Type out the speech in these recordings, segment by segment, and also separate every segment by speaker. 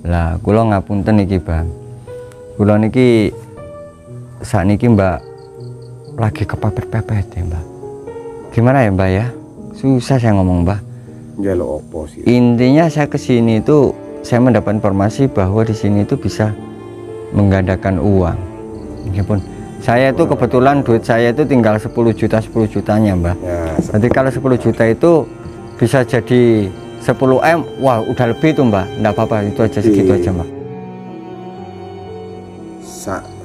Speaker 1: Lah kula ngapunten iki, Mbak. Kula niki sakniki Mbak lagi kepepet-pepet ya, Mbak. Gimana ya, Mbak ya? Susah saya ngomong, Mbak.
Speaker 2: Njaluk apa sih?
Speaker 1: Intinya saya kesini itu saya mendapat informasi bahwa di sini itu bisa menggandakan uang. Meskipun saya itu kebetulan duit saya itu tinggal 10 jutanya, Mbak.
Speaker 2: Ya,
Speaker 1: Jadi kalau 10 juta itu bisa jadi 10 M, wah udah lebih tuh, Mbak. Enggak apa-apa, itu aja segitu aja, Mbak.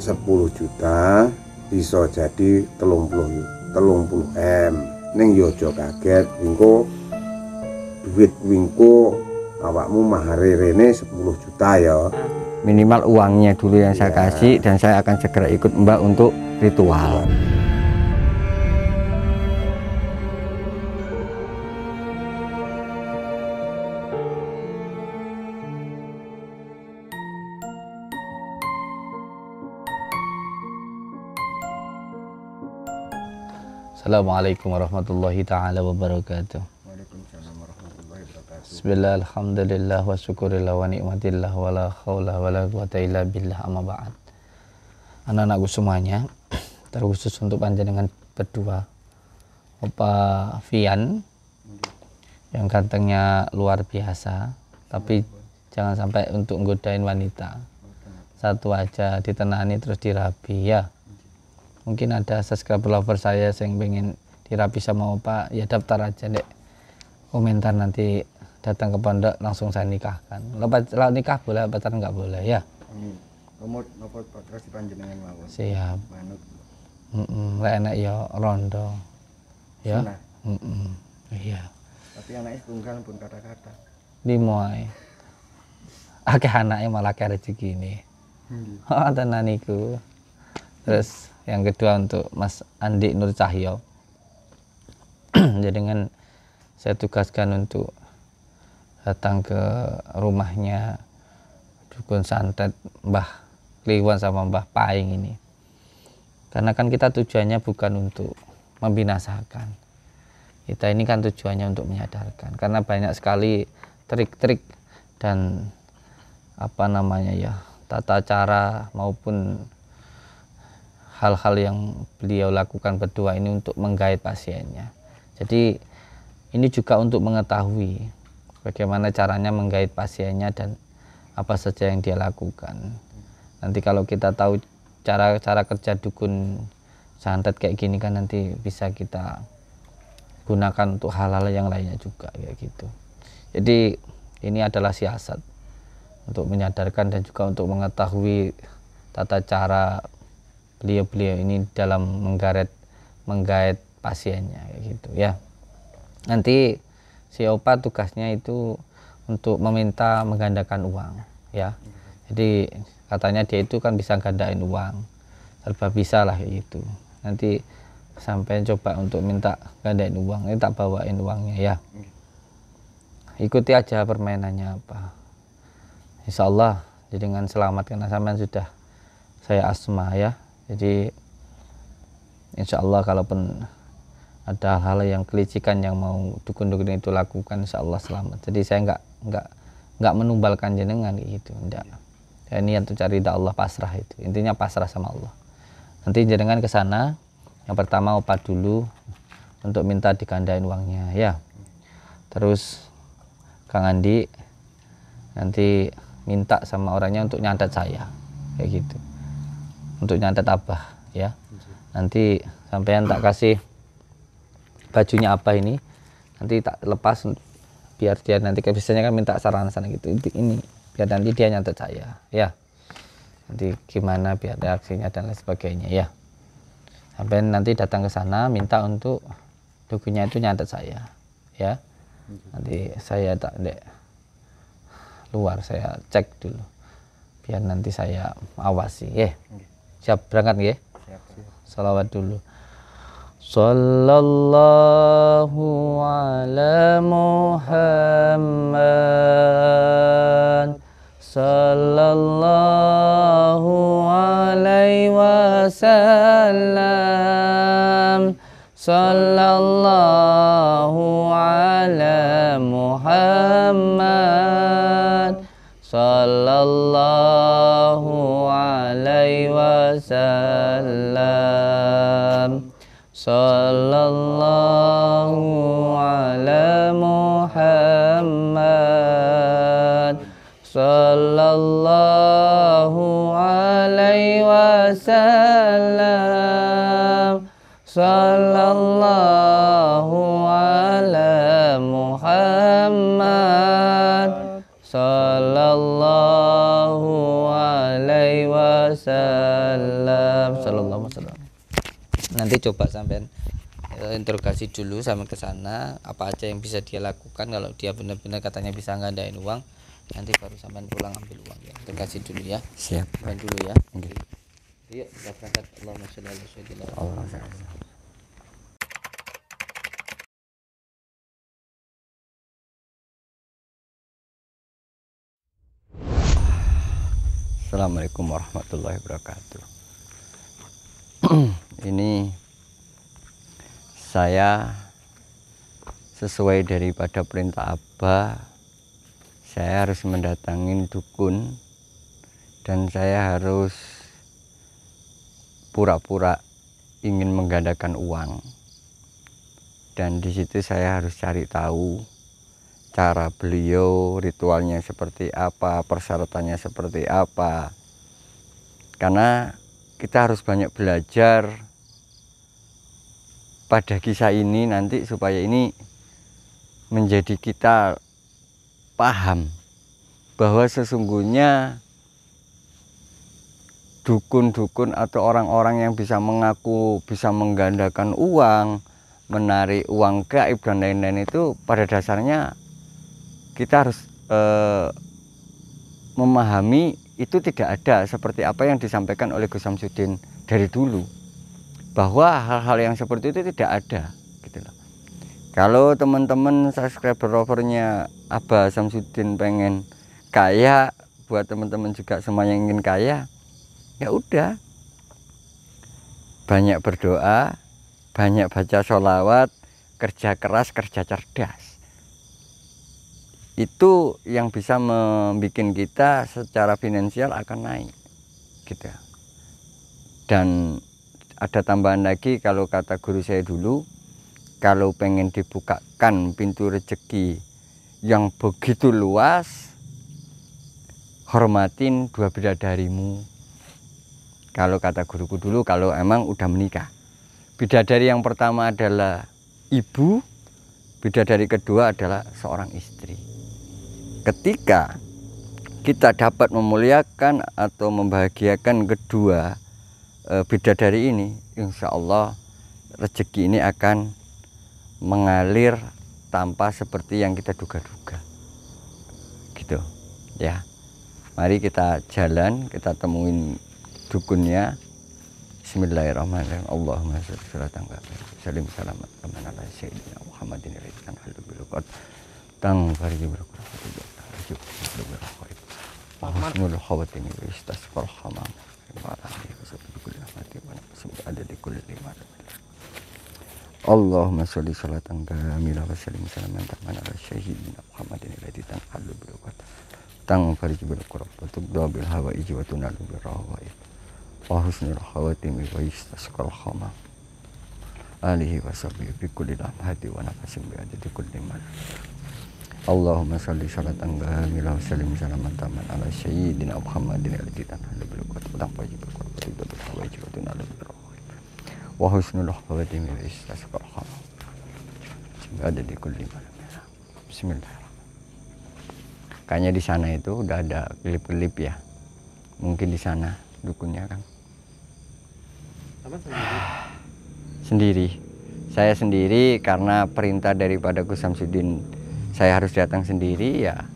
Speaker 2: 10 juta bisa jadi 30 M. Ning yo aja kaget, wingko duit wingko awakmu mahare rene 10 juta ya.
Speaker 1: Minimal uangnya dulu yang saya kasih, dan saya akan segera ikut Mbak untuk ritual.
Speaker 3: Assalamualaikum warahmatullahi ta'ala wabarakatuh.
Speaker 2: Waalaikumsalam warahmatullahi wabarakatuh.
Speaker 3: Bismillah, alhamdulillah, wa syukurillah, wa ni'matillah, wa la khawla wa la quwata illa billah, amma ba'd. Anak-anakku semuanya, terkhusus untuk panjenengan berdua, Opa Fian yang gantengnya luar biasa, tapi jangan sampai untuk nggodain wanita. Satu aja ditenani terus dirabi ya. Mungkin ada subscriber lover saya yang pengen dirapi sama Opa, ya daftar aja dek, komentar nanti datang ke pondok langsung saya nikahkan. Kalau nikah boleh, pacaran nggak boleh ya.
Speaker 2: Amin. Kamu nopo terus dipanjenengan mawon.
Speaker 3: Siap.
Speaker 2: Manut.
Speaker 3: Lah enak ya rondo ya.
Speaker 2: Sunah.
Speaker 3: Iya.
Speaker 2: Tapi anaknya tunggal pun kata-kata.
Speaker 3: Limoy akeh anaknya malah kayak rezeki ini. Tenan iku. Terus yang kedua untuk Mas Andi Nur Cahyo. Jadi dengan saya tugaskan untuk datang ke rumahnya dukun santet Mbah Kliwon sama Mbah Paing ini. Karena kan kita tujuannya bukan untuk membinasakan. Kita ini kan tujuannya untuk menyadarkan. Karena banyak sekali trik-trik dan apa namanya ya, tata cara maupun hal-hal yang beliau lakukan berdua ini untuk menggait pasiennya. Jadi ini juga untuk mengetahui bagaimana caranya menggait pasiennya dan apa saja yang dia lakukan. Nanti kalau kita tahu cara kerja dukun santet kayak gini kan nanti bisa kita gunakan untuk hal-hal yang lainnya juga kayak gitu. Jadi ini adalah siasat untuk menyadarkan dan juga untuk mengetahui tata cara beliau ini dalam menggait pasiennya kayak gitu ya. Nanti si Opa tugasnya itu untuk meminta menggandakan uang ya. Jadi katanya dia itu kan bisa gandain uang, serba bisa lah kayak gitu. Nanti sampai coba untuk minta gandain uang, ini tak bawain uangnya ya. Ikuti aja permainannya apa. Insya Allah jadi dengan selamat karena sampean sudah saya asma ya. Jadi insya Allah kalaupun ada hal-hal yang kelicikan yang mau dukun-dukun itu lakukan, insya Allah selamat. Jadi saya nggak menumbalkan jenengan gitu, enggak. Saya niat untuk cari ridha Allah, pasrah itu. Intinya pasrah sama Allah. Nanti jenengan ke sana, yang pertama Opa dulu untuk minta digandain uangnya ya. Terus Kang Andi nanti minta sama orangnya untuk nyantet saya kayak gitu. Untuk nyantet Abah ya. Nanti sampean tak kasih bajunya apa ini, nanti tak lepas biar dia nanti biasanya kan minta saran sana gitu. Ini biar nanti dia nyantet saya ya. Nanti gimana biar reaksinya dan lain sebagainya ya. Sampai nanti datang ke sana minta untuk dukunnya itu nyantet saya ya. Nanti saya tak dek luar, saya cek dulu biar nanti saya awasi ya. Siap berangkat ya. Salawat dulu. Sallallahu ala Muhammad sallallahu alaihi wasallam sallallahu ala Muhammad sallallahu sallallahu alaihi wasallam. Sallallahu ala Muhammad. Sallallahu alaihi wasallam. Sallallahu ala Muhammad. Sallallahu alaihi wasallam. Sallallahu alaihi wasallam. Nanti coba sampai interogasi dulu sampai ke sana, apa aja yang bisa dia lakukan. Kalau dia benar-benar katanya bisa ngadain uang, nanti baru sampai pulang ambil uang ya. Interogasi dulu ya.
Speaker 1: Siap.
Speaker 3: Main dulu ya.
Speaker 1: Oke.
Speaker 3: Yuk kita berangkat. Allahumma sholli ala sayyidina
Speaker 1: Allah. Assalamualaikum warahmatullahi wabarakatuh. Ini saya sesuai daripada perintah Abah, saya harus mendatangin dukun dan saya harus pura-pura ingin menggandakan uang. Dan di situ saya harus cari tahu cara beliau, ritualnya seperti apa, persyaratannya seperti apa. Karena kita harus banyak belajar pada kisah ini nanti supaya ini menjadi kita paham bahwa sesungguhnya dukun-dukun atau orang-orang yang bisa mengaku bisa menggandakan uang, menarik uang gaib dan lain-lain itu pada dasarnya kita harus memahami itu tidak ada seperti apa yang disampaikan oleh Gus Samsudin dari dulu, bahwa hal-hal yang seperti itu tidak ada gitu loh. Kalau teman-teman subscriber-rovernya Abah Samsudin pengen kaya, buat teman-teman juga semuanya ingin kaya, ya udah banyak berdoa, banyak baca sholawat, kerja keras, kerja cerdas. Itu yang bisa membuat kita secara finansial akan naik gitu. Dan ada tambahan lagi, kalau kata guru saya dulu, kalau pengen dibukakan pintu rezeki yang begitu luas, hormatin dua bidadarimu. Kalau kata guruku dulu, kalau emang udah menikah, bidadari yang pertama adalah ibu, bidadari kedua adalah seorang istri. Ketika kita dapat memuliakan atau membahagiakan kedua bidadari ini, insya Allah rezeki ini akan mengalir tanpa seperti yang kita duga-duga gitu ya. Mari kita jalan, kita temuin dukunnya. Bismillahirrahmanirrahim. Allahumma sholli salatan salim salamat ala sayyidina Muhammadin ilaihi tanhalu bil qad tang farji bil Bismillahirrahmanirrahim. Khawatini wa istasqal khamam wa alihi wa sahbihi mati wa nasbi ada di kulli liman. Allahumma sholli salatan kamilah wa salim salaman ala sayyidina Muhammadin ilaihi tanhalu bil qad tang farji bil qurab wa tubda bil hawaiji wa tunalu bil rawaib. Wa husnul khawatimi wa istasqal khamam alihi wa sahbihi bi kulli lamhati wa nafasin bi adadi kulli man. Allahumma sholli salatan kamilah wa salim salaman ala sayyidina Muhammadin ilaihi tanhalu bil qad tang farji bil qurab wa tubda bil hawaiji wa tunalu bil rawaib. Wa husnul khawatimi wa istasqal khamam ada di kulli man. Bismillahirrahmanirrahim. Kayaknya di sana itu udah ada klip-klip ya, mungkin di sana dukunnya kan. Sendiri. Saya sendiri karena perintah daripada Gus Samsudin saya harus datang sendiri ya.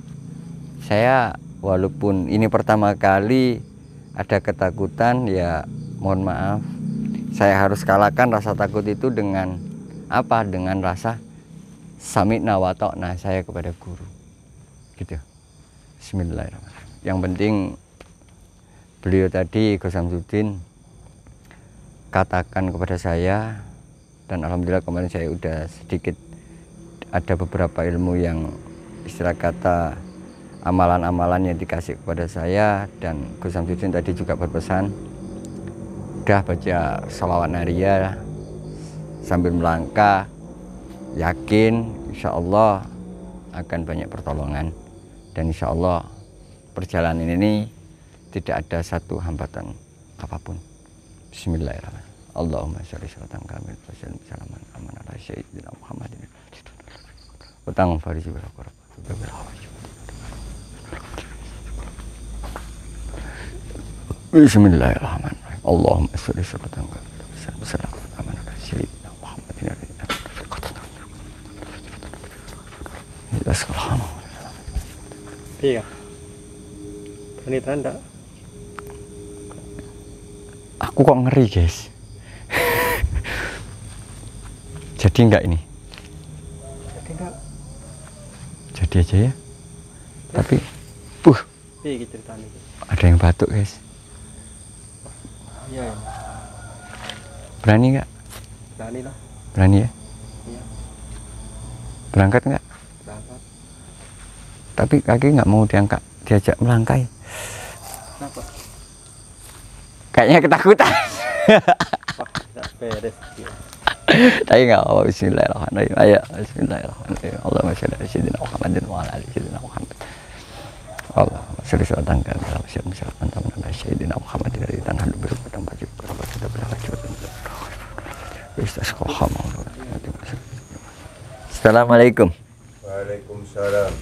Speaker 1: Saya walaupun ini pertama kali ada ketakutan ya mohon maaf. Saya harus kalahkan rasa takut itu dengan apa? Dengan rasa sami'na wa ta'na saya kepada guru. Gitu. Bismillahirrahmanirrahim. Yang penting beliau tadi Gus Samsudin katakan kepada saya, dan alhamdulillah kemarin saya udah sedikit ada beberapa ilmu yang istilah kata amalan-amalan yang dikasih kepada saya. Dan Gus Samsudin tadi juga berpesan, udah baca sholawat nariyah sambil melangkah, yakin insya Allah akan banyak pertolongan, dan insya Allah perjalanan ini tidak ada satu hambatan apapun. Bismillahirrahmanirrahim. Allahumma sholli sholatan kamil wa sallim salaman aman ala sayyidina Muhammadin utang fariji wa Bismillahirrahmanirrahim. Allahumma sholli sholatan kamil wa sallim salaman aman ala sayyidina Muhammadin
Speaker 4: Iya. Ini tanda.
Speaker 1: Aku kok ngeri, guys. Jadi enggak ini?
Speaker 4: Jadi enggak.
Speaker 1: Jadi aja ya. Tapi,
Speaker 4: Iya gitu ceritanya.
Speaker 1: ada yang batuk, guys.
Speaker 4: Iya.
Speaker 1: Berani nggak?
Speaker 4: Berani lah.
Speaker 1: Berani ya?
Speaker 4: Iya.
Speaker 1: Berangkat nggak?
Speaker 4: Berangkat.
Speaker 1: Tapi kaki nggak mau diajak melangkai.
Speaker 4: Kenapa?
Speaker 1: Kayaknya ketakutan.
Speaker 4: Wah, tidak beres.
Speaker 1: Tapi nggak apa-apa. Bismillahirrahmanirrahim. Ayo, Bismillahirrahmanirrahim. Allahumma sholli ala sayyidina Muhammadin wa ala ali sayyidina Muhammad. Allahumma sholli sholatan kamil wa sallim salaman ala sayyidina Muhammadin dari tanah lubur padang baju kerabat kita berwajib. Assalamualaikum.
Speaker 2: Waalaikumsalam.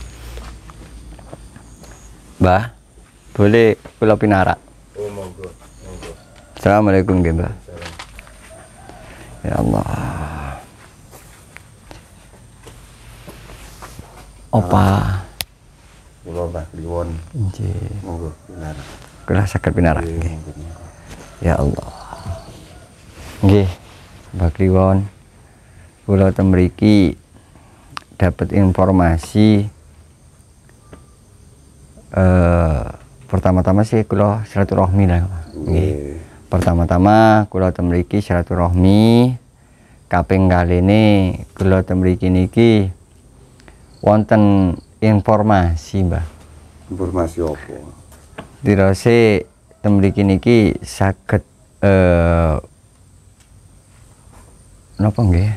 Speaker 1: Mbah, boleh kula pinarak?
Speaker 2: Oh, monggo, monggo.
Speaker 1: Assalamualaikum nggih, Mbah.
Speaker 2: Salam.
Speaker 1: Ya Allah. Opa.
Speaker 2: Kula Mbah Kliwon.
Speaker 1: Nggih.
Speaker 2: Monggo, benar.
Speaker 1: Kula saged pinarak
Speaker 2: Nggih,
Speaker 1: nggih.
Speaker 2: monggo.
Speaker 1: Ya Allah. Nggih, Mbah Kliwon. Kula teng mriki dapat informasi pertama-tama sih kula silaturahmi lah. Nggih. Pertama-tama kula teng mriki silaturahmi, kaping kalene kula teng mriki niki wonten informasi, Mbah.
Speaker 2: Informasi apa?
Speaker 1: Dirose teng mriki niki saged napa nggih?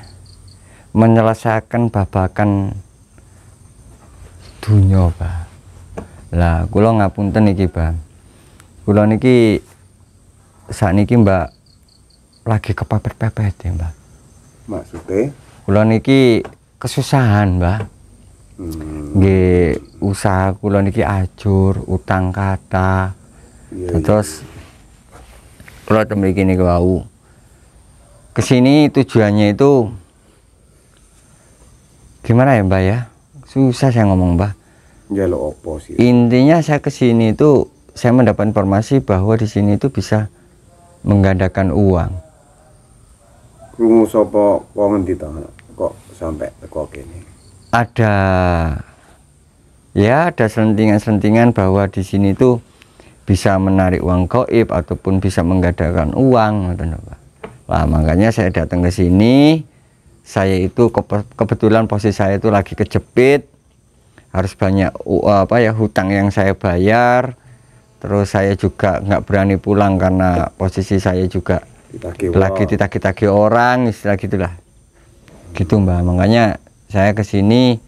Speaker 1: Menyelesaikan babakan dunya, Pak. Lah kula ngapunten niki, Bang. Kula niki sakniki, Mbak, lagi kepepet-pepet ya, Mbak.
Speaker 2: Maksudnya?
Speaker 1: Kula niki kesusahan, Mbak. Nggih, usaha kula niki ajur, utang kata.
Speaker 2: Iya,
Speaker 1: Terus kula teng mriki niku wau. Kesini tujuannya itu gimana ya, Mbak ya? Susah saya ngomong, Mbak.
Speaker 2: Njaluk apa sih?
Speaker 1: Intinya saya kesini itu saya mendapat informasi bahwa di sini itu bisa menggandakan uang.
Speaker 2: Krungu sapa wong endi to kok sampai teko kene?
Speaker 1: Ada selentingan-selentingan bahwa di sini tuh bisa menarik uang gaib ataupun bisa menggandakan uang, ngoten, Pak. Lah makanya saya datang ke sini. Saya itu kebetulan posisi saya itu lagi kejepit, harus banyak hutang yang saya bayar. Terus saya juga nggak berani pulang karena posisi saya juga lagi ditagih-tagih orang, istilah gitulah. Gitu, Mbak. Makanya saya ke sini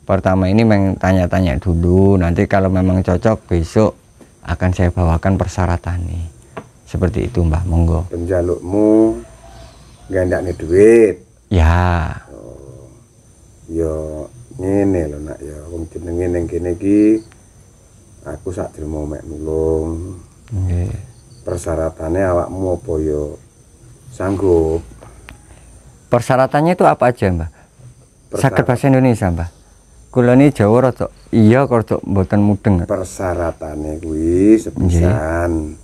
Speaker 1: pertama ini tanya-tanya dulu. Nanti kalau memang cocok besok akan saya bawakan persyaratannya. Seperti itu, Mbak. Monggo.
Speaker 2: Penjalukmu gandakne duit.
Speaker 1: Ya.
Speaker 2: Oh. Yo ngene lho nak ya, wong jenenge ning kene iki aku sak dirmo mek nulung.
Speaker 1: Nggih.
Speaker 2: Persyaratannya awakmu apa yo sanggup?
Speaker 1: Persyaratannya itu apa aja, Mbak? Saged bahasa Indonesia, Mbak. Kula ini Jawa rada iya kok mboten mudeng.
Speaker 2: Persyaratannya kuwi sepisan.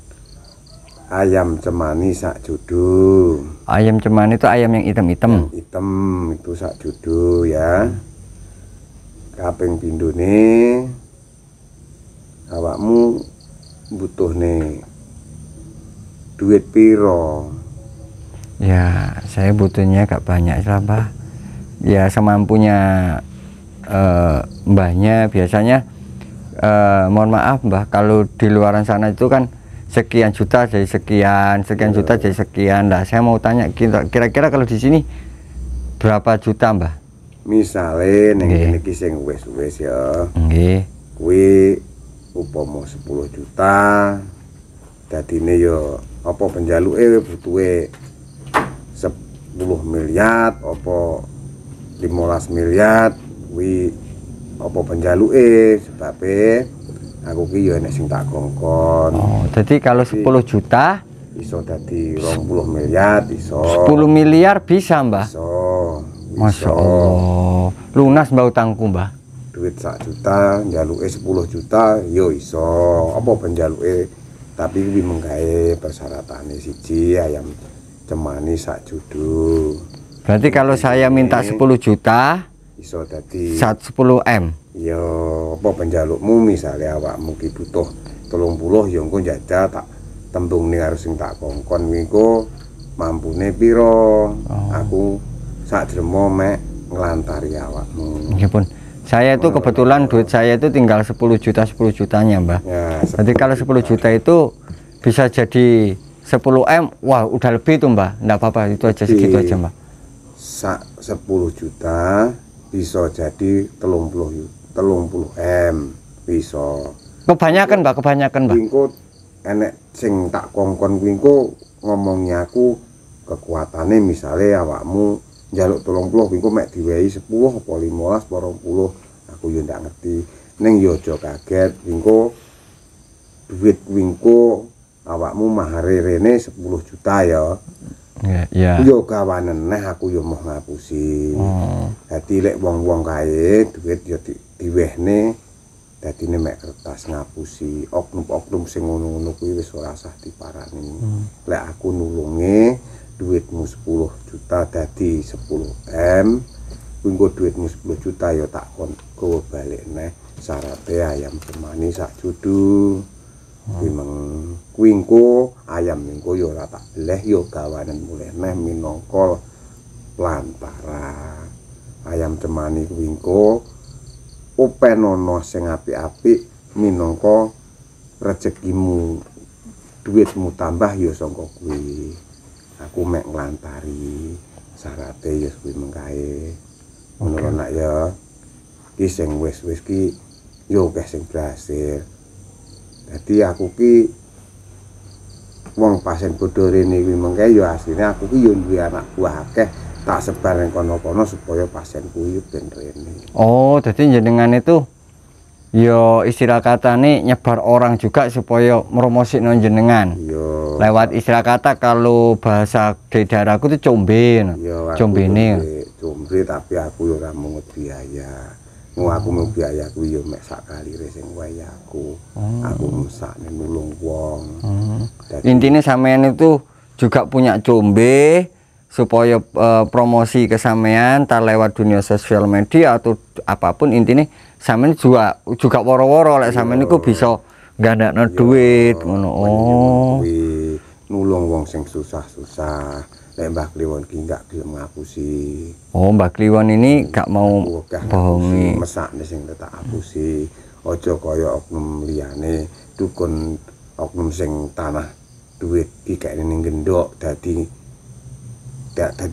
Speaker 2: Ayam cemani sak judu.
Speaker 1: Ayam cemani itu ayam yang hitam-hitam.
Speaker 2: Hitam itu sak judu ya. Kaping pindone awakmu butuh nih duit piro?
Speaker 1: Ya, saya butuhnya gak banyak lah, Mbak. Ya semampunya mbahnya biasanya mohon maaf Mbah, kalau di luaran sana itu kan sekian juta jadi sekian, sekian juta jadi sekian. Nah, saya mau tanya kira-kira kalau di sini berapa juta Mbah?
Speaker 2: Misale ning
Speaker 1: Nggih.
Speaker 2: kene iki sing wis ya.
Speaker 1: Nggih.
Speaker 2: Kuwi upama 10 juta. Dadine ya apa penjaluke butuhe 10 miliar apa 15 miliar kuwi apa penjaluke sebabe aku ki ya nek sing tak kongkon.
Speaker 1: Oh, jadi kalau 10 juta
Speaker 2: Iso dadi 20 miliar iso.
Speaker 1: 10 miliar bisa Mbah.
Speaker 2: Iso.
Speaker 1: Masya Allah. Lunas Mbah utangku Mbah.
Speaker 2: Duit 1 juta, njaluke 10 juta, yo iso. Apa penjaluke? Tapi kuwi menggawe persyaratannya siji ayam cemani sak judu.
Speaker 1: Berarti kalau saya minta 10 juta,
Speaker 2: Iso dadi
Speaker 1: 10 M.
Speaker 2: yo apa penjalukmu misalnya awakmu ki butuh 30 yo engko njajal tak tempungne karo sing tak kongkon kuwi engko mampune pira. Aku sak dremo mek nglantari awakmu.
Speaker 1: Nggih pun. Saya itu kebetulan duit saya itu tinggal 10 jutanya Mbah.
Speaker 2: Ya,
Speaker 1: Jadi kalau 10 juta itu bisa jadi 10 M, wah udah lebih tuh Mbah. Enggak apa-apa, itu aja segitu aja Mbah.
Speaker 2: sak 10 juta bisa jadi 30 M bisa.
Speaker 1: Kebanyakan Mbah, kebanyakan Mbah.
Speaker 2: Kuwi engko enek sing tak kongkon kuwi engko ngomongi aku kekuatane misale awakmu njaluk 30 kuwi engko mek diwehi 10 apa 15 apa 20 aku yo ndak ngerti. Ning yo aja kaget engko duit kuwi engko awakmu mahare rene 10 juta ya.
Speaker 1: Ya.
Speaker 2: Yo gawanen neh aku yo mau ngapusi. Dadi lek wong-wong kae duit yo diwehne dadine mek kertas ngapusi. Oknum-oknum sing ngono-ngono kuwi wis ora usah diparani. Lek aku nulunge duitmu 10 juta dadi 10 M. Kuwi engko duitmu 10 juta yo tak kon kowe balik neh syaraté ayam cemani sak judu. Kuwi engko ayam engko ya ora tak beleh ya gawanen mulih neh minangka plantara. Ayam cemani kuwi engko openono sing apik-apik minangka rezekimu, duitmu tambah ya saka kuwi. Aku mek nglantari syarate ya kuwi mengkae. Ngono nak ya. Ki sing wis-wis ki yo akeh sing berhasil. Jadi aku ki wong pasien bodho rene kuwi mengke ya asline aku ki yo duwe anak buah akeh tak sebar ning kono-kono supaya pasien kuwi ben rene.
Speaker 1: Oh, jadi jenengan itu yo istilah katane nyebar orang juga supaya meromosikno jenengan.
Speaker 2: Iya.
Speaker 1: Lewat istilah kata kalau bahasa di daerahku itu combe.
Speaker 2: Iya,
Speaker 1: Combene.
Speaker 2: Combe tapi aku yo ora mungut biaya. Mau aku mau biaya kuwi yo mek sak kalire sing wae aku. Aku mesakne nulung wong.
Speaker 1: Intinya sampean itu juga punya combe supaya promosi ke sampean tak lewat dunia sosial media atau apapun, intinya sampean juga woro-woro lek sampean niku bisa gandakno duit ngono. Oh.
Speaker 2: Kuwi nulung wong sing susah-susah. Lek Mbah Kliwon ki gak gelem ngapusi.
Speaker 1: Oh, Mbah Kliwon ini gak mau bohongi.
Speaker 2: Mesakne sing tak apusi. Aja kaya oknum liyane dukun oknum sing tanah duit ki kene ning gendok dadi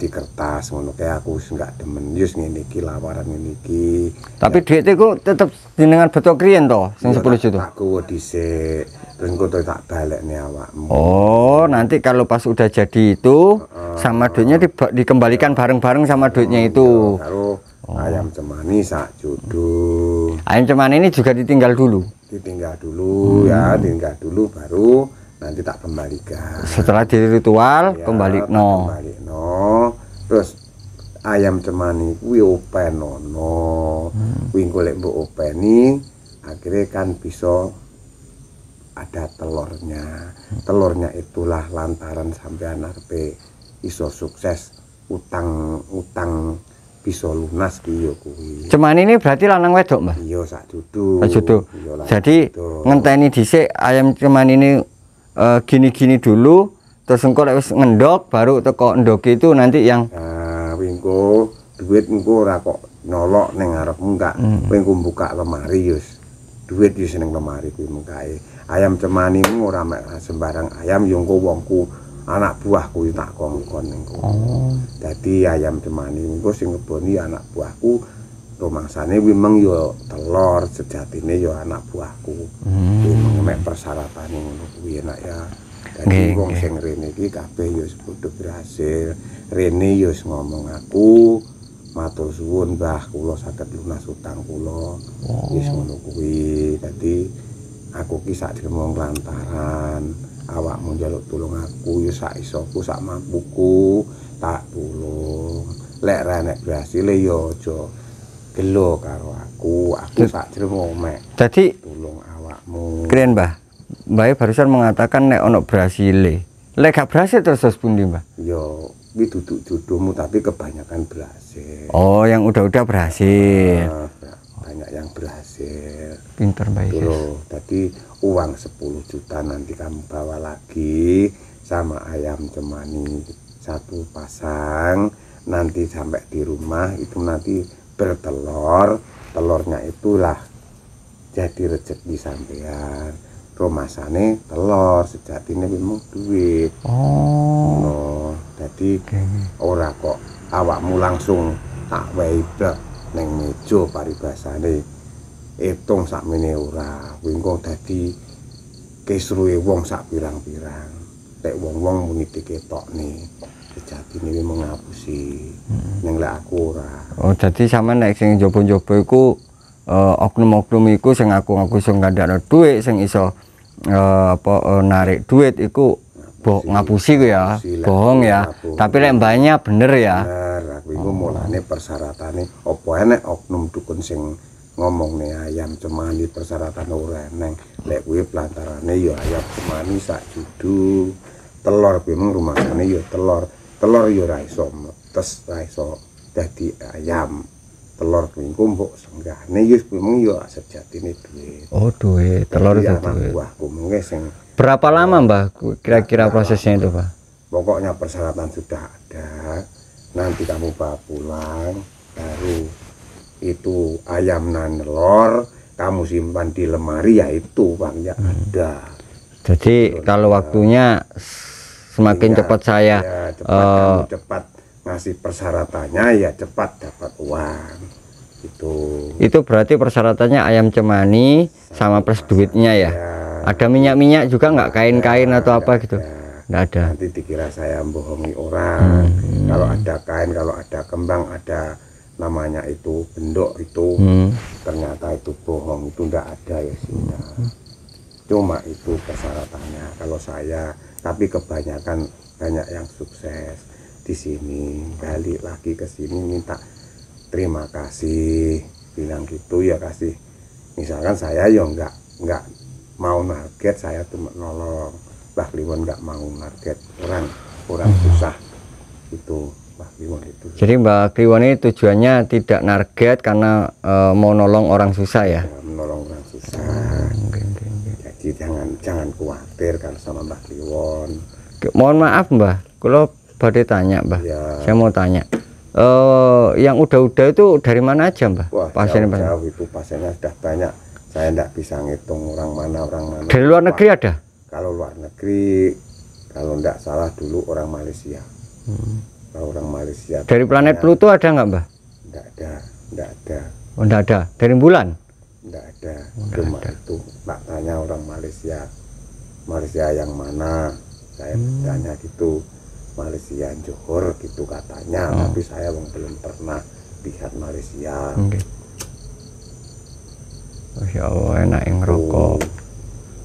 Speaker 2: kertas ngono kae aku wis gak demen. Yus ngene iki lawaran ngene iki.
Speaker 1: Tapi duit iku tetep jenengan betok kriyen to sing 10 juta.
Speaker 2: Tak gowo dhisik. Engko tak balekne awakmu.
Speaker 1: Oh, nanti kalau pas udah jadi itu sama duitnya dikembalikan bareng-bareng sama duitnya itu.
Speaker 2: Karo ayam cemani sak judu.
Speaker 1: Ayam cemani ini juga ditinggal dulu.
Speaker 2: Ditinggal dulu ya, tinggal dulu baru nanti tak kembalikan.
Speaker 1: Setelah di ritual
Speaker 2: Ya,
Speaker 1: kembalikno.
Speaker 2: Terus ayam cemani kuwi openono. Kuwi engko lek mbok openi akhirnya kan bisa ada telurnya. Telurnya itulah lantaran sampean arepe iso sukses utang bisa lunas ki yo kuwi.
Speaker 1: Cemani ini berarti lanang wedok, Mbah?
Speaker 2: Iya sak judu.
Speaker 1: Judu.
Speaker 2: Iya, lah,
Speaker 1: Jadi
Speaker 2: judu.
Speaker 1: ngenteni dhisik ayam cemani ini gini-gini dulu, terus engko lek wis ngendok baru teko endoke itu nanti yang
Speaker 2: Nah, engko duit engko ora kok nolok ning ngarepmu enggak. Kowe engko buka lemari yus. duit yo seneng lemari kuwi mengkae. Ayam cemanimu ora mek sembarang ayam yo engko wongku anak buahku tak kongkon engko. Dadi ayam cemani engko sing ngeboni anak buahku rumangsane kuwi meng yo telur sejatine yo anak buahku. Kuwi mek persyaratan ngono kuwi enak ya. Dadi wong sing rene iki kabeh yo padha berhasil. Rene yo ngomong aku matur suwun Mbah kula saged lunas utang kula. Wis ngono kuwi. Dadi aku ki sak diremong lantaran awakmu njaluk tulung aku ya sak isoku sak mampuku tak tulung. Lek ra nek berhasil ya aja gelo karo aku sak diremong mek.
Speaker 1: Jadi
Speaker 2: Tulung awakmu.
Speaker 1: keren Mbah. Mbah barusan mengatakan nek ono berhasil. Lek gak berhasil terus pundi Mbah?
Speaker 2: Ya kuwi duduk jodohmu tapi kebanyakan berhasil.
Speaker 1: Oh, yang udah-udah berhasil.
Speaker 2: Banyak yang berhasil.
Speaker 1: Pinter Mbah
Speaker 2: Itu
Speaker 1: Isis.
Speaker 2: loh, tadi uang 10 juta nanti kamu bawa lagi sama ayam cemani 1 pasang. Nanti sampai di rumah itu nanti bertelur. Telurnya itulah jadi rezeki sampean. Romasane telur sejatine memang duit.
Speaker 1: Oh.
Speaker 2: Jadi ora kok awakmu langsung tak wehi blek ning meja paribasane. Hitung sakmene ora. Kuwi engko dadi kisruhe wong sak pirang-pirang. Lek wong-wong muni diketokne sejatine memang ngapusi. Ning lek aku ora.
Speaker 1: Oh, jadi sama nek sing jopo-jopo iku oknum-oknum iku sing ngaku-ngaku iso ngandakno dhuwit sing iso narik duit iku ngapusi ku ya, bohong ya. Tapi lek mbahnya bener ya.
Speaker 2: Bener, aku iku mulane persyaratannya apa enek oknum dukun sing ngomongne ayam cemani persyaratan ora eneng. Lek kuwi pelantarane ya ayam cemani sak judu. Telur kuwi mung rumasane ya telur. Telur ya ora iso metes, ora iso dadi ayam. Telur kuwi engko mbok senggahne ya kuwi mung ya sejatine duit.
Speaker 1: Oh, duit, telur itu duit.
Speaker 2: Buahku mengke sing
Speaker 1: Berapa lama Mbah kira-kira prosesnya itu, Pak?
Speaker 2: pokoknya persyaratan sudah ada. Nanti kamu bawa pulang, baru itu ayam nan telur kamu simpan di lemari ya itu uangnya ada.
Speaker 1: Jadi kalau waktunya semakin
Speaker 2: Iya,
Speaker 1: cepat saya
Speaker 2: ya, cepat kamu cepat ngasih persyaratannya ya cepat dapat uang.
Speaker 1: itu berarti persyaratannya ayam cemani sama plus duitnya ya. Ada minyak-minyak juga nggak, kain-kain atau apa gitu? Nggak ada.
Speaker 2: Nanti dikira saya bohongi orang. Kalau ada kain, kalau ada kembang, ada namanya itu bendok itu, ternyata itu bohong, itu nggak ada ya sudah. Cuma itu persyaratannya kalau saya, tapi kebanyakan banyak yang sukses di sini. Balik lagi ke sini minta terima kasih, bilang gitu ya kasih. Misalkan saya ya nggak mau target, saya tuh nolong. Mbah Kliwon nggak mau target orang susah itu Mbah Kliwon itu.
Speaker 1: Jadi Mbah Kliwon ini tujuannya tidak target karena mau nolong orang susah ya.
Speaker 2: Menolong orang susah. Jadi jangan khawatir kan sama Mbah Kliwon.
Speaker 1: Mohon maaf Mbah, kalau badhe tanya Mbah.
Speaker 2: Ya.
Speaker 1: Saya mau tanya. Yang udah-udah itu dari mana aja Mbah?
Speaker 2: Wah,
Speaker 1: Pasien
Speaker 2: jauh itu pasiennya sudah banyak. Saya tidak bisa ngitung orang mana.
Speaker 1: Dari luar negeri ada?
Speaker 2: Kalau luar negeri, kalau tidak salah dulu orang Malaysia. Kalau orang Malaysia.
Speaker 1: Dari planet Pluto ada nggak Mbah?
Speaker 2: Tidak ada.
Speaker 1: Oh, enggak ada. Dari bulan?
Speaker 2: Tidak ada. Cuma itu tak tanya orang Malaysia. Malaysia yang mana? Saya tanya gitu. Malaysia Johor gitu katanya. Tapi saya belum pernah lihat Malaysia.
Speaker 1: Masya Allah, enak yang ngerokok.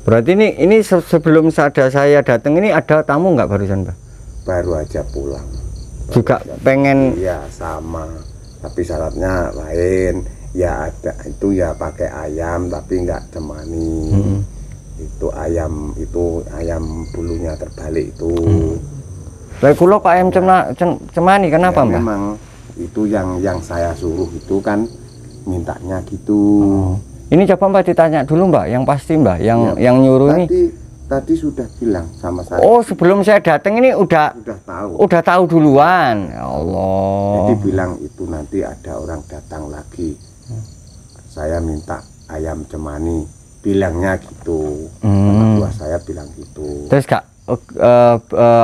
Speaker 1: Berarti ini sebelum saya datang ini ada tamu nggak barusan Mbah?
Speaker 2: Baru aja pulang.
Speaker 1: Juga pengen.
Speaker 2: Iya sama, tapi syaratnya lain. Ya ada itu ya pakai ayam tapi nggak cemani. Itu ayam bulunya terbalik itu.
Speaker 1: Lah kula kok ayam cemani kenapa
Speaker 2: Ya,
Speaker 1: Mbah?
Speaker 2: memang itu yang saya suruh itu kan mintanya gitu.
Speaker 1: Ini coba Mbah ditanya dulu Mbak, yang pasti Mbak, yang nyuruh ini.
Speaker 2: Tadi sudah bilang sama saya.
Speaker 1: Oh, sebelum saya datang ini udah tahu duluan. Ya Allah.
Speaker 2: Jadi bilang itu nanti ada orang datang lagi. Saya minta ayam cemani, bilangnya gitu. Anak buah saya bilang gitu.
Speaker 1: Terus Kak,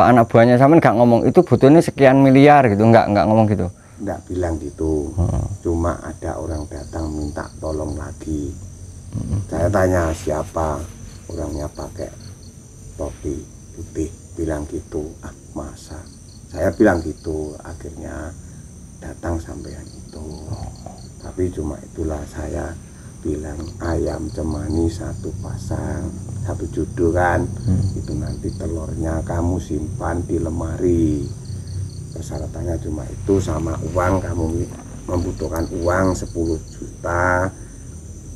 Speaker 1: anak buahnya sampean nggak ngomong itu butuhnya sekian miliar gitu, nggak ngomong gitu?
Speaker 2: Nggak bilang gitu. Cuma ada orang datang minta tolong lagi. Saya tanya siapa, orangnya pakai topi putih, bilang gitu. Ah masa? Saya bilang gitu, akhirnya datang sampean itu. Tapi cuma itulah saya bilang ayam cemani 1 pasang, 1 judul kan. Itu nanti telurnya kamu simpan di lemari. Persyaratannya cuma itu, sama uang, kamu membutuhkan uang 10 juta.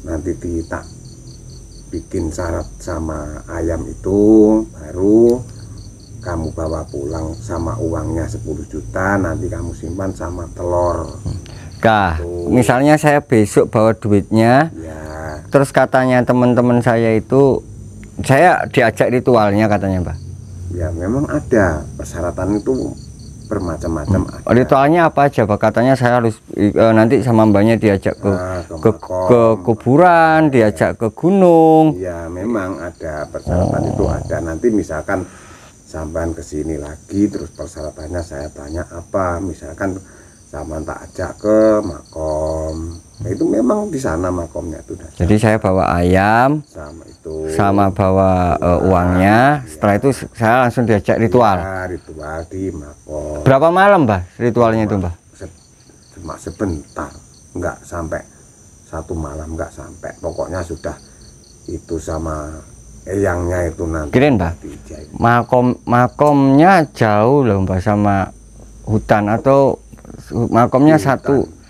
Speaker 2: Nanti kita bikin syarat sama ayam itu, baru kamu bawa pulang sama uangnya 10 juta. Nanti kamu simpan sama telur.
Speaker 1: Kak, misalnya saya besok bawa duitnya,
Speaker 2: Ya,
Speaker 1: terus katanya teman-teman saya itu, saya diajak ritualnya katanya Mbah.
Speaker 2: ya memang ada persyaratan itu bermacam-macam. Ada.
Speaker 1: Ritualnya apa aja Pak? Katanya saya harus nanti sama mbaknya diajak ke ke kuburan, diajak ke gunung.
Speaker 2: Ya memang ada persyaratan itu ada. Nanti misalkan sampean kesini lagi, terus persyaratannya saya tanya apa, misalkan sampean tak ajak ke makom. Nah, itu memang di sana makomnya itu.
Speaker 1: Jadi saya bawa ayam,
Speaker 2: sama itu,
Speaker 1: sama bawa uangnya. Setelah itu saya langsung diajak ritual.
Speaker 2: ya, ritual di makom.
Speaker 1: Berapa malam Mbah ritualnya itu Mbah?
Speaker 2: Cuma sebentar, nggak sampai 1 malam, nggak sampai. Pokoknya sudah itu sama eyangnya itu nanti.
Speaker 1: Kirain Mbah,
Speaker 2: dijahit.
Speaker 1: makomnya jauh loh Mbah sama hutan, atau makomnya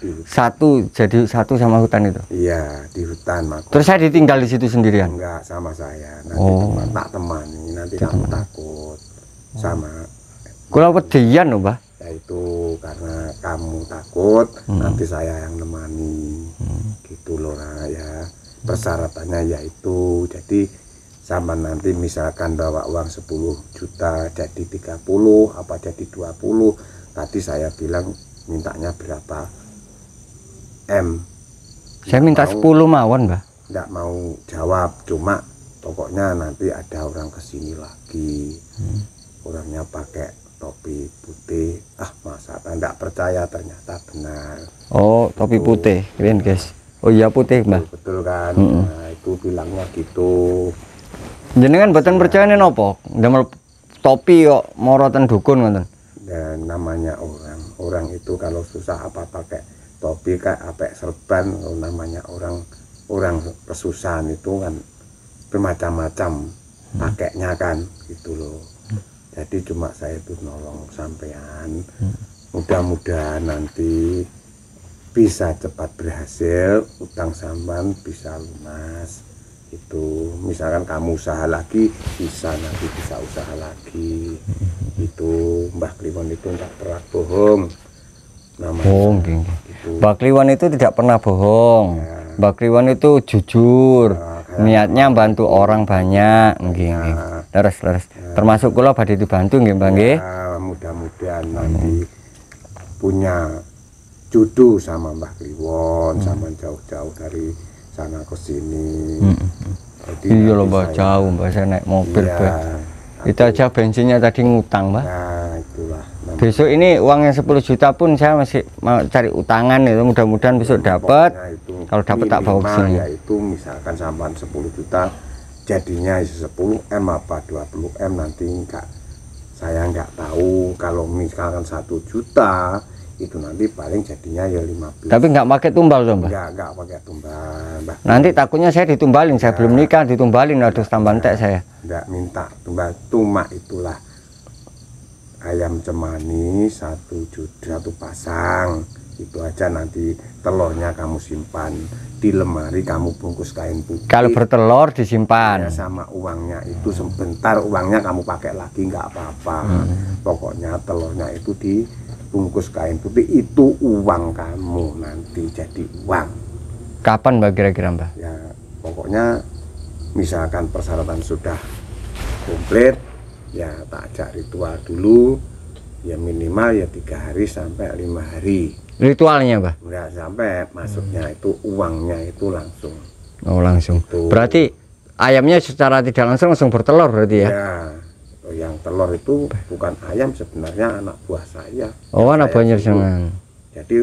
Speaker 2: Di hutan,
Speaker 1: jadi satu sama hutan itu?
Speaker 2: Iya, di hutan makom.
Speaker 1: Terus saya ditinggal di situ sendirian?
Speaker 2: Enggak, sama saya. Nanti cuma tak temani, nanti kamu takut sama.
Speaker 1: Kalau pedian loh Mbah.
Speaker 2: Ya itu karena kamu takut, nanti saya yang nemani. Gitu loh Ra, ya. Persyaratannya yaitu, jadi sama nanti misalkan bawa uang 10 juta jadi 30 apa jadi 20. Tadi saya bilang mintanya berapa M.
Speaker 1: Saya minta 10 mawon Mbah.
Speaker 2: Enggak mau jawab, cuma pokoknya nanti ada orang kesini lagi. Orangnya pakai topi putih. Ah masa enggak percaya, ternyata benar.
Speaker 1: Oh, topi putih, keren guys. Oh iya putih Mbah.
Speaker 2: Betul kan? Nah, itu bilangnya gitu.
Speaker 1: Jenengan boten percaya nih nopo? Damel topi kok moroten dukun ngoten.
Speaker 2: Dan namanya orang itu kalau susah apa pakai topi kayak apa serban. Kalau namanya orang kesusahan itu kan bermacam-macam pakainya kan gitu loh. Jadi cuma saya itu nolong sampean. Mudah-mudahan nanti bisa cepat berhasil, utang sampean bisa lunas. Itu misalkan kamu usaha lagi, bisa nanti bisa usaha lagi. Itu Mbah Kliwon itu tidak pernah bohong namanya.
Speaker 1: Oh, nggih. Mbah Kliwon itu tidak pernah bohong. Mbah Kliwon itu jujur. Niatnya bantu orang banyak, nggih nggih. Leres. Termasuk kula badhe dibantu nggih Mbah nggih.
Speaker 2: Ya, mudah-mudahan nanti punya jodoh sama Mbah Kliwon, sama jauh-jauh dari sana ke sini.
Speaker 1: Iya loh Mbah, jauh Mbah, saya naik mobil
Speaker 2: Iya,
Speaker 1: Mbah. Itu aja bensinnya tadi ngutang Mbah.
Speaker 2: nah itulah.
Speaker 1: Besok ini uangnya 10 juta pun saya masih mau cari utangan itu, mudah-mudahan besok dapat.
Speaker 2: Pokoknya itu
Speaker 1: Kalau dapat tak bawa ke
Speaker 2: minimal
Speaker 1: sini.
Speaker 2: yaitu misalkan sampan 10 juta jadinya 10 M apa 20 M nanti enggak, saya nggak tahu. Kalau misalkan 1 juta itu nanti paling jadinya ya 15.
Speaker 1: Tapi nggak pakai tumbal tuh Mbah.
Speaker 2: Enggak pakai tumbal Mbah.
Speaker 1: Nanti takutnya saya ditumbalin, saya belum nikah ditumbalin, aduh tambah entek saya.
Speaker 2: Enggak minta tumbal, cuma itulah ayam cemani 1 juta 1 pasang. Itu aja, nanti telurnya kamu simpan di lemari, kamu bungkus kain putih.
Speaker 1: Kalau bertelur
Speaker 2: Ya,
Speaker 1: disimpan.
Speaker 2: sama uangnya itu sebentar, uangnya kamu pakai lagi nggak apa-apa. Pokoknya telurnya itu dibungkus kain putih, itu uang kamu nanti jadi uang.
Speaker 1: Kapan Mbah kira-kira Mbah?
Speaker 2: Ya pokoknya misalkan persyaratan sudah komplit, ya tak ajak ritual dulu, ya minimal ya 3 hari sampai 5 hari.
Speaker 1: Ritualnya Mbah.
Speaker 2: Nggak sampai masuknya itu uangnya itu langsung
Speaker 1: Oh langsung.
Speaker 2: Tuh.
Speaker 1: Berarti ayamnya secara tidak langsung bertelur berarti ya?
Speaker 2: Ya, yang telur itu bukan ayam, sebenarnya anak buah saya.
Speaker 1: Oh anak
Speaker 2: Saya
Speaker 1: buahnya
Speaker 2: suruh.
Speaker 1: jenengan.
Speaker 2: Jadi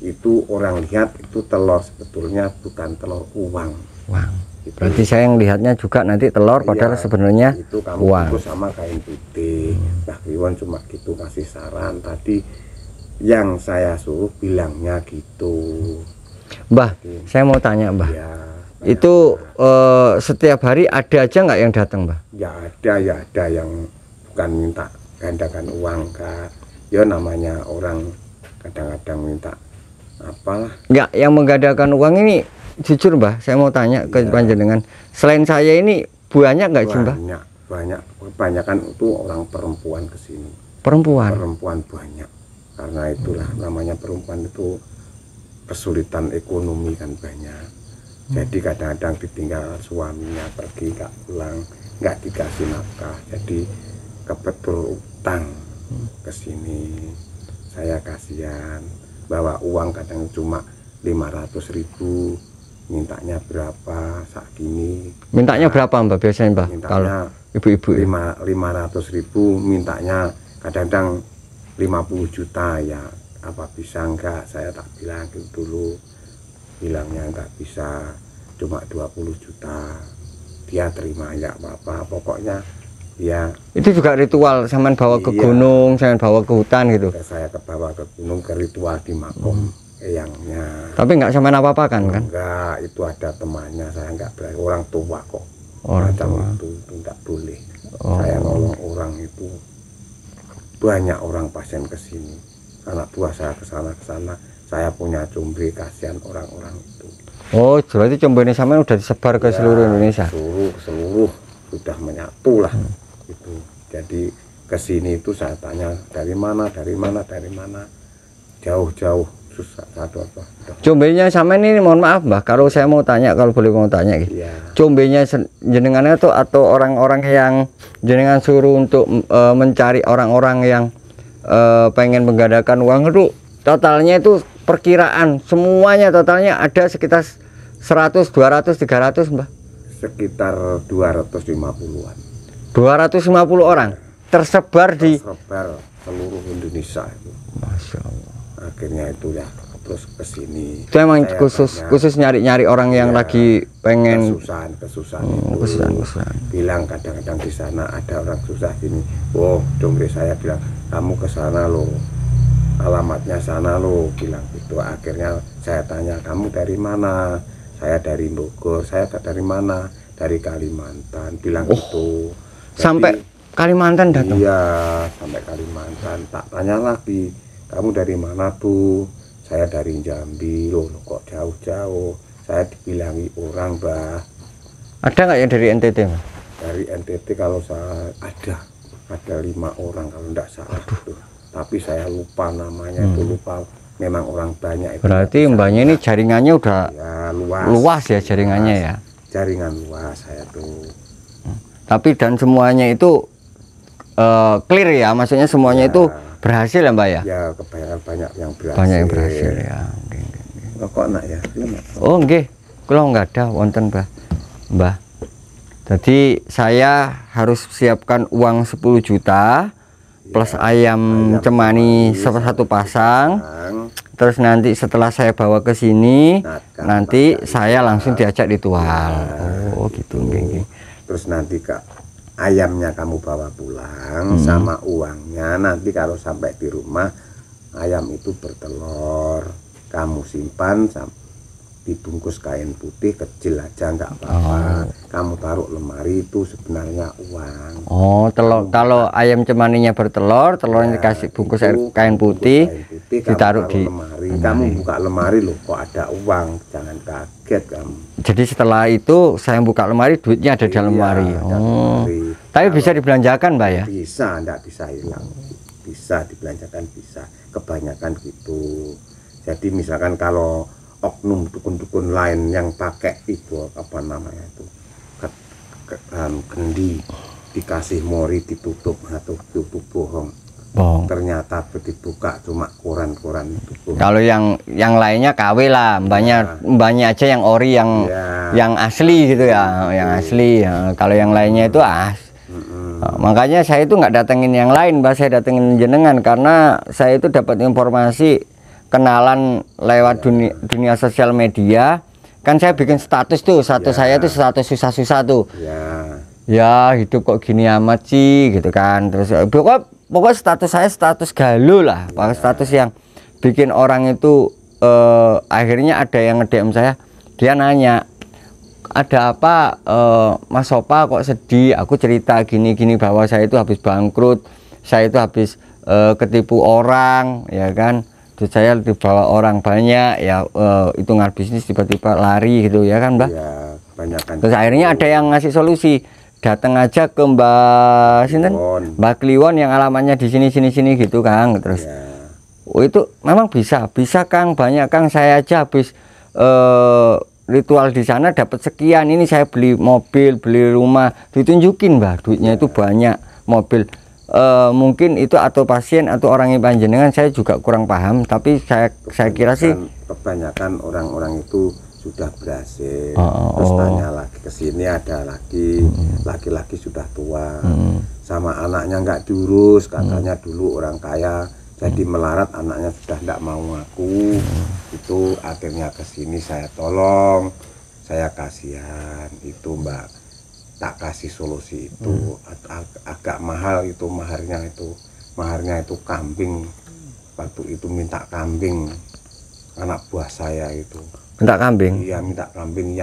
Speaker 2: itu orang lihat itu telur, sebetulnya bukan telur uang.
Speaker 1: Wah.
Speaker 2: Gitu.
Speaker 1: Berarti saya ngelihatnya juga nanti telur padahal
Speaker 2: Iya,
Speaker 1: sebenarnya
Speaker 2: itu kamu
Speaker 1: uang.
Speaker 2: bungkus sama kain putih. Mbak Kliwon cuma gitu kasih saran tadi, yang saya suruh bilangnya gitu.
Speaker 1: Mbah, saya mau tanya Mbah.
Speaker 2: Ya,
Speaker 1: Itu setiap hari ada aja nggak yang datang Mbah?
Speaker 2: ya ada yang bukan minta gandakan uang, Kak. Ya namanya orang kadang-kadang minta apalah.
Speaker 1: Nggak, yang menggandakan uang ini jujur Mbah, saya mau tanya ke panjenengan. Selain saya ini banyak nggak sih Mbah?
Speaker 2: Banyak, kebanyakan itu orang perempuan kesini.
Speaker 1: Perempuan.
Speaker 2: Perempuan banyak, karena itulah namanya perempuan itu kesulitan ekonomi kan banyak. Jadi kadang-kadang ditinggal suaminya pergi nggak pulang, nggak dikasih nafkah, jadi kebetul utang ke sini. Saya kasihan, bawa uang kadang cuma 500.000, mintanya berapa saat gini.
Speaker 1: Mintanya berapa Mbah biasanya Mbah? Kalau
Speaker 2: Mintanya
Speaker 1: ibu-ibu ya?
Speaker 2: 500.000, mintanya kadang-kadang 50 juta ya. Apa bisa enggak? Saya tak bilang dulu, bilangnya enggak bisa, cuma 20 juta. Dia terima ya apa-apa, pokoknya ya.
Speaker 1: Itu juga ritual, sampean bawa ke
Speaker 2: Iya.
Speaker 1: gunung, sampean bawa ke hutan gitu.
Speaker 2: Saya kebawa ke gunung, ke ritual di makom eyangnya.
Speaker 1: Tapi nggak sampean apa-apa kan?
Speaker 2: Enggak, itu ada temannya, saya enggak berani, orang tua kok.
Speaker 1: Orang
Speaker 2: Macam
Speaker 1: tua.
Speaker 2: itu enggak boleh.
Speaker 1: Oh.
Speaker 2: Saya nolong orang itu, banyak orang pasien ke sini, anak buah saya ke sana, saya punya combe, kasihan orang-orang itu.
Speaker 1: Oh, berarti combene sampean udah disebar ke
Speaker 2: Ya,
Speaker 1: seluruh Indonesia.
Speaker 2: seluruh sudah menyatu lah itu. Jadi ke sini itu saya tanya dari mana, jauh-jauh susah satu apa.
Speaker 1: Combenya sampean ini mohon maaf Mbah, kalau saya mau tanya, kalau boleh mau tanya gitu.
Speaker 2: Iya.
Speaker 1: Combenya jenengannya tuh atau orang-orang yang jenengan suruh untuk mencari orang-orang yang pengen menggandakan uang itu totalnya itu perkiraan semuanya totalnya ada sekitar 100, 200, 300 Mbah.
Speaker 2: Sekitar 250-an.
Speaker 1: 250 orang tersebar di
Speaker 2: Tersebar seluruh Indonesia itu.
Speaker 1: Masya Allah.
Speaker 2: Akhirnya itu ya terus ke sini.
Speaker 1: Itu emang
Speaker 2: Saya
Speaker 1: khusus nyari-nyari orang yang
Speaker 2: Ya,
Speaker 1: lagi pengen
Speaker 2: kesusahan itu.
Speaker 1: kesusahan.
Speaker 2: Bilang kadang-kadang di sana ada orang susah gini. Oh, dombe saya bilang kamu ke sana loh. Alamatnya sana loh, bilang gitu. Akhirnya saya tanya, kamu dari mana? Saya dari Bogor. Saya dari mana? Dari Kalimantan. Bilang gitu. Jadi,
Speaker 1: Sampai Kalimantan datang.
Speaker 2: iya, sampai Kalimantan. Tak tanya lagi, kamu dari mana tuh? Saya dari Jambi. Loh, kok jauh-jauh? Saya dibilangi orang, Mbah.
Speaker 1: Ada nggak yang dari NTT Mbah?
Speaker 2: Dari NTT kalau saya ada 5 orang kalau enggak salah tuh. Tapi saya lupa namanya, itu lupa. Memang orang banyak itu.
Speaker 1: Berarti mbahnya ini jaringannya udah
Speaker 2: Ya, luas.
Speaker 1: luas ya jaringannya ya.
Speaker 2: Jaringan luas saya tuh.
Speaker 1: Tapi dan semuanya itu clear ya, maksudnya semuanya itu berhasil ya Mbak ya.
Speaker 2: Ya, kebanyakan banyak yang berhasil.
Speaker 1: Banyak yang berhasil ya. Oke.
Speaker 2: Kok nak ya? Iya, Nak.
Speaker 1: Oh nggih, kula nggak ada wonten Mbah. Jadi saya harus siapkan uang 10 juta plus ayam cemani satu pasang. Terus nanti setelah saya bawa ke sini, nanti saya langsung diajak ritual. Oh gitu, nggih.
Speaker 2: Terus nanti Kak, ayamnya kamu bawa pulang sama uangnya. Nanti kalau sampai di rumah ayam itu bertelur, kamu simpan dibungkus kain putih kecil aja nggak apa-apa. Kamu taruh lemari, itu sebenarnya uang.
Speaker 1: Oh, telur, kalau ayam cemaninya bertelur, telurnya dikasih bungkus kain putih, ditaruh di
Speaker 2: lemari. Kamu buka lemari loh, kok ada uang, jangan kaget kamu.
Speaker 1: Jadi setelah itu saya buka lemari, duitnya ada di dalam lemari.
Speaker 2: Ada
Speaker 1: Oh,
Speaker 2: lemari.
Speaker 1: tapi bisa dibelanjakan Mbak ya?
Speaker 2: Bisa, enggak bisa hilang. Bisa dibelanjakan, bisa. Kebanyakan gitu. Jadi misalkan kalau oknum dukun-dukun lain yang pakai itu apa namanya itu kendi dikasih mori ditutup atau tutup bohong, ternyata dibuka cuma koran-koran itu bohong.
Speaker 1: Kalau yang lainnya KW lah, mbaknya aja yang ori yang
Speaker 2: Ya,
Speaker 1: yang asli gitu ya, yang asli ya. Kalau yang lainnya itu makanya saya itu nggak datengin yang lain, Mbak. Saya datengin jenengan karena saya itu dapat informasi kenalan lewat dunia sosial media. Kan saya bikin status tuh, status saya itu status susah-susah tuh. Ya hidup kok gini amat sih gitu kan. Terus pokoknya status saya status galuh lah, status yang bikin orang itu akhirnya ada yang nge-DM saya, dia nanya, ada apa Mas Sopa kok sedih? Aku cerita gini-gini bahwa saya itu habis bangkrut, saya itu habis ketipu orang, ya kan. Terus saya dibawa orang banyak, ya hitungan bisnis tiba-tiba lari gitu ya kan, Mbak.
Speaker 2: Ya, kebanyakan.
Speaker 1: Terus akhirnya ada yang ngasih solusi, datang aja ke Mbak Sinten, Mbak Kliwon yang alamatnya di sini gitu Kang. Terus itu memang bisa Kang, banyak Kang. Saya aja habis ritual di sana dapat sekian, ini saya beli mobil, beli rumah, ditunjukin Mbak, duitnya itu banyak, mobil. Mungkin itu atau pasien atau orang yang panjenengan, saya juga kurang paham, tapi saya kira sih
Speaker 2: kebanyakan orang-orang itu sudah berhasil. Terus tanya lagi ke sini, ada laki-laki sudah tua, sama anaknya nggak diurus, katanya dulu orang kaya, jadi melarat, anaknya sudah tidak mau ngaku. Itu akhirnya ke sini saya tolong, saya kasihan itu Mbak, tak kasih solusi itu. Agak mahal itu maharnya itu kambing. Waktu itu minta kambing, anak buah saya itu
Speaker 1: minta kambing.
Speaker 2: Iya, minta kambing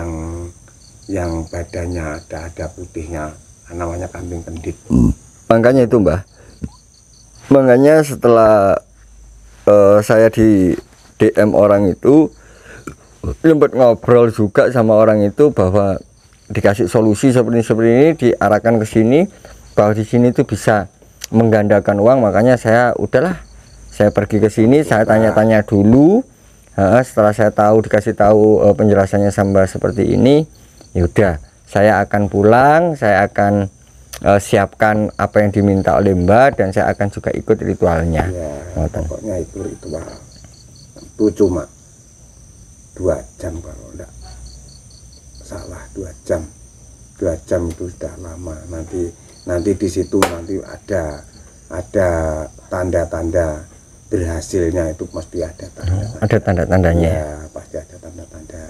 Speaker 2: yang badannya ada putihnya, namanya kambing kendit.
Speaker 1: Makanya itu Mbah, makanya setelah saya di DM orang itu sempat ngobrol juga sama orang itu bahwa dikasih solusi seperti ini, diarahkan ke sini, bahwa di sini itu bisa menggandakan uang. Makanya saya udahlah, saya pergi ke sini, saya tanya-tanya dulu. Setelah saya dikasih tahu penjelasannya sampai seperti ini, ya udah, saya akan pulang, saya akan siapkan apa yang diminta oleh Mbak, dan saya akan juga ikut ritualnya.
Speaker 2: Ya, pokoknya itu ritual itu cuma 2 jam kalau enggak salah, 2 jam itu sudah lama. Nanti di situ nanti ada tanda-tanda berhasilnya, itu pasti ada tanda-tanda.
Speaker 1: Ada tanda-tandanya
Speaker 2: ya, pasti ada tanda-tanda.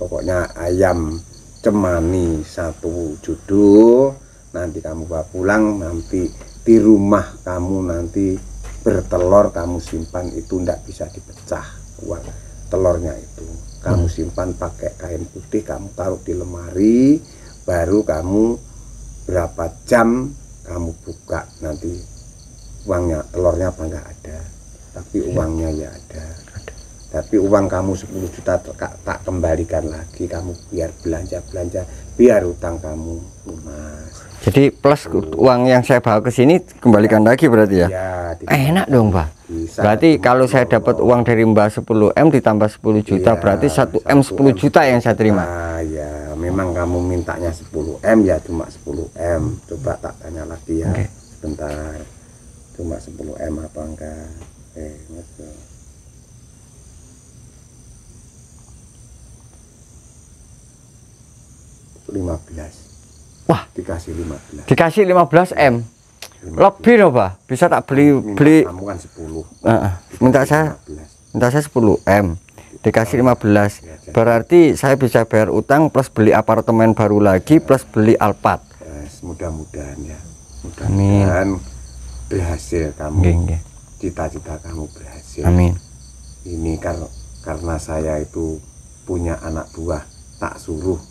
Speaker 2: Pokoknya ayam cemani 1 judul, nanti kamu bawa pulang, nanti di rumah kamu nanti bertelur, kamu simpan, itu ndak bisa dipecah uang telurnya itu. Kamu simpan pakai kain putih, kamu taruh di lemari, baru kamu berapa jam kamu buka, nanti uangnya, telurnya apa enggak ada, tapi uangnya ya ada. Tapi uang kamu 10 juta tak kembalikan lagi, kamu biar belanja, biar utang kamu lunas.
Speaker 1: Jadi plus uang yang saya bawa ke sini kembalikan lagi berarti ya?
Speaker 2: Ya,
Speaker 1: Enak dong Mbak.
Speaker 2: Bisa.
Speaker 1: Berarti kalau saya dapat uang dari Mbak 10M ditambah 10 juta, berarti 1M 10 juta yang saya terima.
Speaker 2: Ya, memang kamu mintanya 10M, ya cuma 10M. Coba tak tanya lagi ya. Sebentar. Cuma 10M apa enggak? 15.
Speaker 1: Wah,
Speaker 2: dikasih 15.
Speaker 1: Dikasih 15M. Lebih loh, Pak. Bisa tak beli
Speaker 2: kamu kan 10.
Speaker 1: Minta saya 10M. Dikasih 15. Berarti saya bisa bayar utang plus beli apartemen baru lagi plus beli Alphard.
Speaker 2: Yes, mudah-mudahan ya. Mudah-mudahan berhasil kamu. Cita-cita kamu berhasil.
Speaker 1: Amin.
Speaker 2: Ini karena saya itu punya anak buah, tak suruh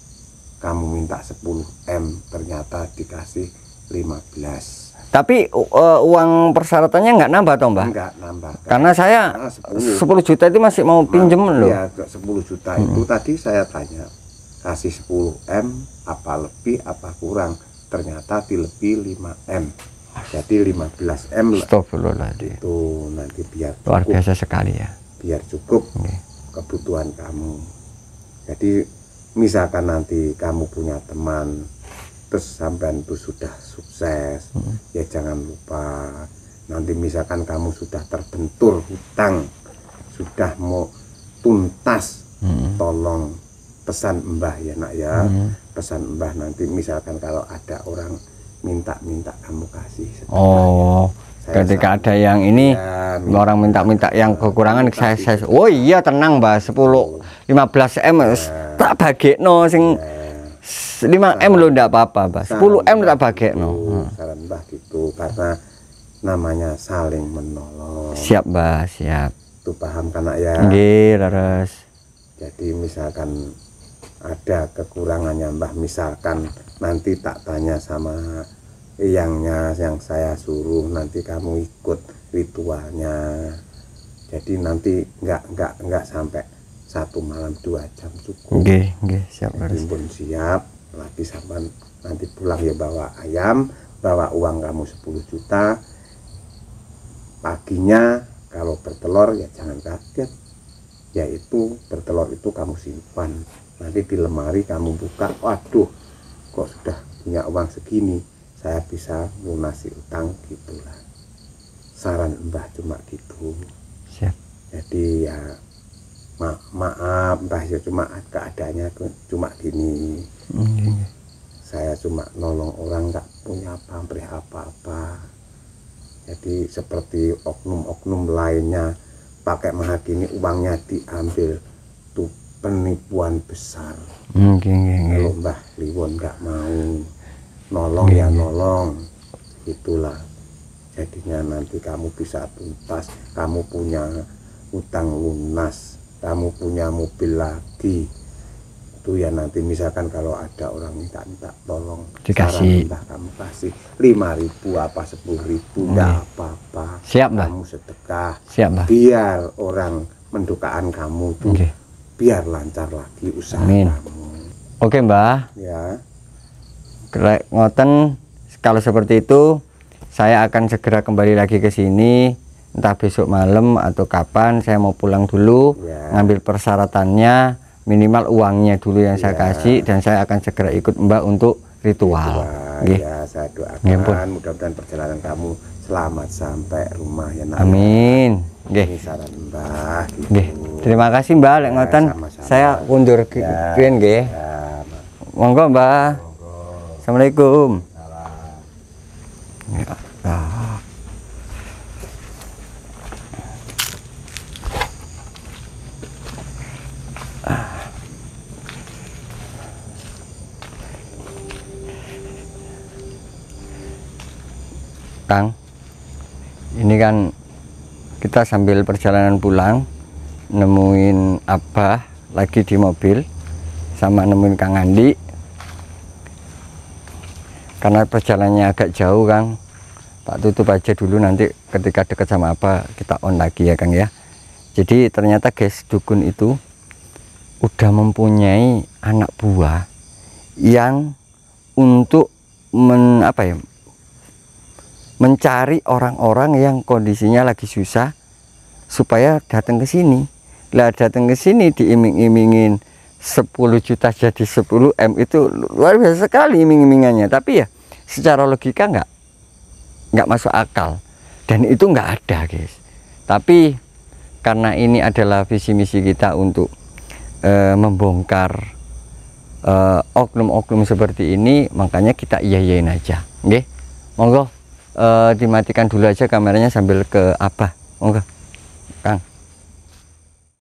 Speaker 2: kamu minta 10M, ternyata dikasih 15.
Speaker 1: Tapi uang persyaratannya nggak nambah toh Mbak?
Speaker 2: Enggak nambah.
Speaker 1: Karena saya 10 juta itu masih mau pinjem loh.
Speaker 2: Ya, 10 juta itu tadi saya tanya, kasih 10M apa lebih apa kurang, ternyata dilebih 5M. Jadi 15M.
Speaker 1: Astagfirullahaladzim.
Speaker 2: Itu nanti biar
Speaker 1: luar
Speaker 2: cukup,
Speaker 1: biasa sekali ya.
Speaker 2: biar cukup kebutuhan kamu. Jadi misalkan nanti kamu punya teman terus sampean itu sudah sukses, ya jangan lupa nanti misalkan kamu sudah terbentur hutang, sudah mau tuntas, tolong pesan Mbah ya nak ya, pesan Mbah nanti misalkan kalau ada orang minta kamu kasih sedekah.
Speaker 1: Oh, ketika ada yang ini
Speaker 2: Ya,
Speaker 1: orang minta yang kekurangan saya oh iya tenang Mbah, 10-15 M tak bagekno sing 5 M lo ndak apa-apa Mbah, 10 M tak bagekno.
Speaker 2: Saran Mbah gitu, karena namanya saling menolong.
Speaker 1: Siap Mbah, siap.
Speaker 2: Tuh paham kan nak ya?
Speaker 1: Nggih, leres.
Speaker 2: Jadi misalkan ada kekurangannya Mbah, misalkan nanti tak tanya sama eyangnya yang saya suruh, nanti kamu ikut ritualnya. Jadi nanti enggak sampai 1 malam 2 jam cukup.
Speaker 1: Nggih, siap
Speaker 2: Jadi
Speaker 1: leres.
Speaker 2: pun siap, lagi sampai nanti pulang ya bawa ayam, bawa uang kamu 10 juta. Paginya kalau bertelur ya jangan kaget, yaitu bertelur itu kamu simpan, nanti di lemari kamu buka, waduh kok sudah punya uang segini, saya bisa lunasi utang, gitulah saran Mbah cuma gitu.
Speaker 1: Siap.
Speaker 2: Jadi ya maaf Mbah ya, cuma keadaannya cuma gini. Saya cuma nolong orang nggak punya pamrih apa-apa. Jadi seperti oknum-oknum lainnya pakai menghakimi uangnya diambil, tuh penipuan besar. Kalau Mbah Liwon nggak mau nolong ya nolong, itulah. Jadinya nanti kamu bisa tuntas, kamu punya utang lunas, kamu punya mobil lagi. Itu ya nanti misalkan kalau ada orang minta tolong,
Speaker 1: dikasih.
Speaker 2: Mbah kamu kasih 5.000 apa 10.000 enggak apa-apa.
Speaker 1: Siap Mbah.
Speaker 2: Kamu sedekah.
Speaker 1: Siap Mbah.
Speaker 2: Biar orang mendukaan kamu tuh biar lancar lagi usaha kamu.
Speaker 1: Oke Mbah.
Speaker 2: Ya.
Speaker 1: Ngoten, kalau seperti itu saya akan segera kembali lagi ke sini, entah besok malam atau kapan. Saya mau pulang dulu, ngambil persyaratannya, minimal uangnya dulu yang saya kasih, dan saya akan segera ikut Mbak untuk ritual.
Speaker 2: Ya, saya doakan mudah-mudahan perjalanan kamu selamat sampai rumah ya nak.
Speaker 1: Amin.
Speaker 2: Ini saran Mbah gitu.
Speaker 1: Terima kasih Mbak, lek ngoten. Saya undur kiyen nggih. Monggo Mbak. Assalamualaikum. Ya. Kang, ini kan kita sambil perjalanan pulang nemuin Abah lagi di mobil sama nemuin Kang Andi, karena perjalanannya agak jauh Kang. Tak tutup aja dulu, nanti ketika dekat sama Abah kita on lagi ya Kang ya. Jadi ternyata guys, dukun itu udah mempunyai anak buah yang untuk mencari orang-orang yang kondisinya lagi susah supaya datang ke sini. Lah datang ke sini diiming-imingin 10 juta jadi 10 M, itu luar biasa sekali iming-imingannya. Tapi ya secara logika nggak masuk akal, dan itu nggak ada guys. Tapi karena ini adalah visi misi kita untuk membongkar oknum-oknum seperti ini, makanya kita iya-iyain aja. Nggih, monggo dimatikan dulu aja kameranya sambil ke Abah. Monggo Kang.